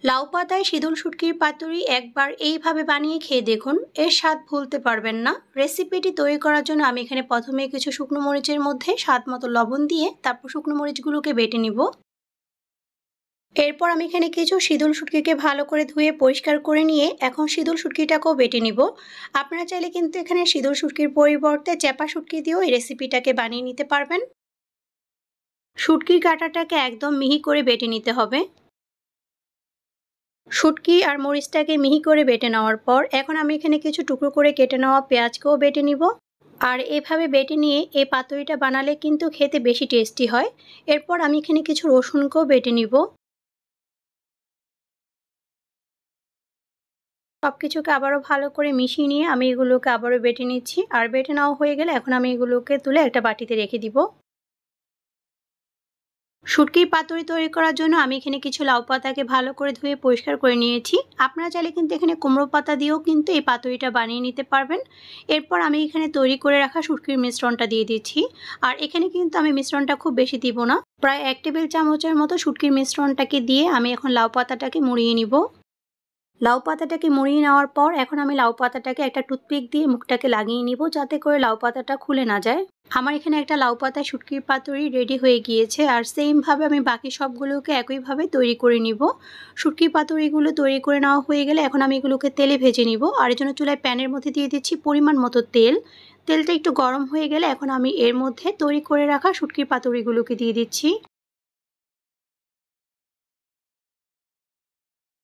লাউ পাতায় শীতল শুটকির পাতুরি একবার এইভাবে বানিয়ে খেয়ে দেখুন, এর স্বাদ ভুলতে পারবেন না। রেসিপিটি তৈরি করার জন্য আমি এখানে প্রথমে কিছু শুকনো মরিচের মধ্যে স্বাদ মতো লবণ দিয়ে তারপর শুকনো মরিচগুলোকে বেটে নিব। এরপর আমি এখানে কিছু শীতল শুটকিকে ভালো করে ধুয়ে পরিষ্কার করে নিয়ে এখন শীতল শুটকিটাকেও বেটে নিব। আপনারা চাইলে কিন্তু এখানে শীতল শুটকির পরিবর্তে চ্যাপা শুটকি দিয়েও এই রেসিপিটাকে বানিয়ে নিতে পারবেন। শুটকির কাঁটাটাকে একদম মিহি করে বেটে নিতে হবে। শুটকি আর মরিচটাকে মিহি করে বেটে নেওয়ার পর এখন আমি এখানে কিছু টুকরো করে কেটে নেওয়া পেঁয়াজকেও বেটে নিব। আর এভাবে বেটে নিয়ে এই পাতুরিটা বানালে কিন্তু খেতে বেশি টেস্টি হয়। এরপর আমি এখানে কিছু রসুনকেও বেটে নিব। সবকিছুকে আবারও ভালো করে মিশিয়ে নিয়ে আমি এগুলোকে আবারও বেটে নিচ্ছি। আর বেটে নেওয়া হয়ে গেলে এখন আমি এগুলোকে তুলে একটা বাটিতে রেখে দিব। শুটকির পাতুরি তৈরি করার জন্য আমি এখানে কিছু লাউ পাতাকে ভালো করে ধুয়ে পরিষ্কার করে নিয়েছি। আপনারা চাইলে কিন্তু এখানে কুমড়ো পাতা দিয়েও কিন্তু এই পাতুরিটা বানিয়ে নিতে পারবেন। এরপর আমি এখানে তৈরি করে রাখা শুটকির মিশ্রণটা দিয়ে দিচ্ছি। আর এখানে কিন্তু আমি মিশ্রণটা খুব বেশি দিব না, প্রায় 1 টেবিল চামচের মতো শুটকির মিশ্রণটাকে দিয়ে আমি এখন লাউ পাতাটাকে মুড়িয়ে নিব। লাউ পাতাটাকে মুড়িয়ে নেওয়ার পর এখন আমি লাউ পাতাটাকে একটা টুথপিক দিয়ে মুখটাকে লাগিয়ে নিব, যাতে করে লাউ পাতাটা খুলে না যায়। আমার এখানে একটা লাউ পাতা শুটকির পাতুরি রেডি হয়ে গিয়েছে। আর সেমভাবে আমি বাকি সবগুলোকে একইভাবে তৈরি করে নিব। শুটকির পাতুরিগুলো তৈরি করে নেওয়া হয়ে গেলে এখন আমি এগুলোকে তেলে ভেজে নিব। আর এর জন্য চুলায় প্যানের মধ্যে দিয়ে দিচ্ছি পরিমাণ মতো তেল। তেলটা একটু গরম হয়ে গেলে এখন আমি এর মধ্যে তৈরি করে রাখা শুটকির পাতুরিগুলোকে দিয়ে দিচ্ছি।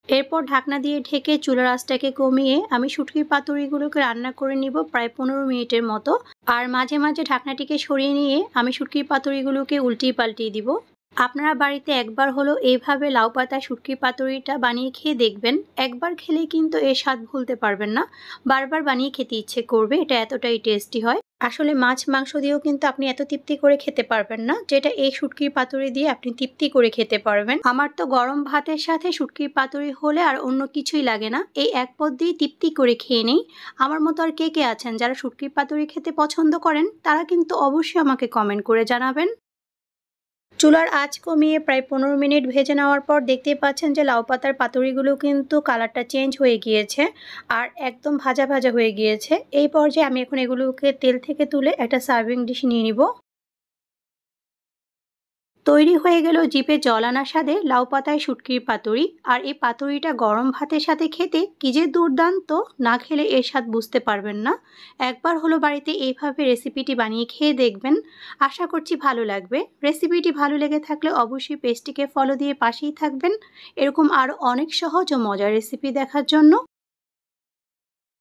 এরপর ঢাকনা দিয়ে ঢেকে চুলার আঁচটাকে কমিয়ে আমি শুটকির পাতুরিগুলোকে রান্না করে নিব প্রায় 15 মিনিটের মতো। আর মাঝে মাঝে ঢাকনাটিকে সরিয়ে নিয়ে আমি শুটকির পাতুরিগুলোকে উল্টিয়ে পাল্টিয়ে দিব। আপনারা বাড়িতে একবার হলো এইভাবে লাউ পাতা শুটকির পাতুরিটা বানিয়ে খেয়ে দেখবেন। একবার খেলেই কিন্তু এর স্বাদ ভুলতে পারবেন না, বারবার বানিয়ে খেতে ইচ্ছে করবে। এটা এতটাই টেস্টি হয়। আসলে মাছ মাংস দিয়েও কিন্তু আপনি এত তৃপ্তি করে খেতে পারবেন না, যেটা এই শুটকির পাতুরি দিয়ে আপনি তৃপ্তি করে খেতে পারবেন। আমার তো গরম ভাতের সাথে শুটকির পাতুরি হলে আর অন্য কিছুই লাগে না, এই এক পদ দিয়ে তৃপ্তি করে খেয়ে নেই। আমার মতো আর কে কে আছেন যারা শুটকির পাতুরি খেতে পছন্দ করেন, তারা কিন্তু অবশ্যই আমাকে কমেন্ট করে জানাবেন। চুলার আঁচ কমিয়ে প্রায় 15 মিনিট ভেজে নেওয়ার পর দেখতেই পাচ্ছেন যে লাউ পাতার পাতুরিগুলো কিন্তু কালারটা চেঞ্জ হয়ে গিয়েছে আর একদম ভাজা ভাজা হয়ে গিয়েছে। এই পর্যায়ে আমি এখন এগুলোকে তেল থেকে তুলে একটা সার্ভিং ডিশ নিয়ে নিব। তৈরি হয়ে গেল জিভে জল আনা স্বাদে লাউ পাতায় শুটকির পাতুরি। আর এই পাতুরিটা গরম ভাতের সাথে খেতে কি যে দুর্দান্ত, না খেলে এর স্বাদ বুঝতে পারবেন না। একবার হলো বাড়িতে এইভাবে রেসিপিটি বানিয়ে খেয়ে দেখবেন, আশা করছি ভালো লাগবে। রেসিপিটি ভালো লেগে থাকলে অবশ্যই পেজটিকে ফলো দিয়ে পাশেই থাকবেন এরকম আরও অনেক সহজ ও মজার রেসিপি দেখার জন্য।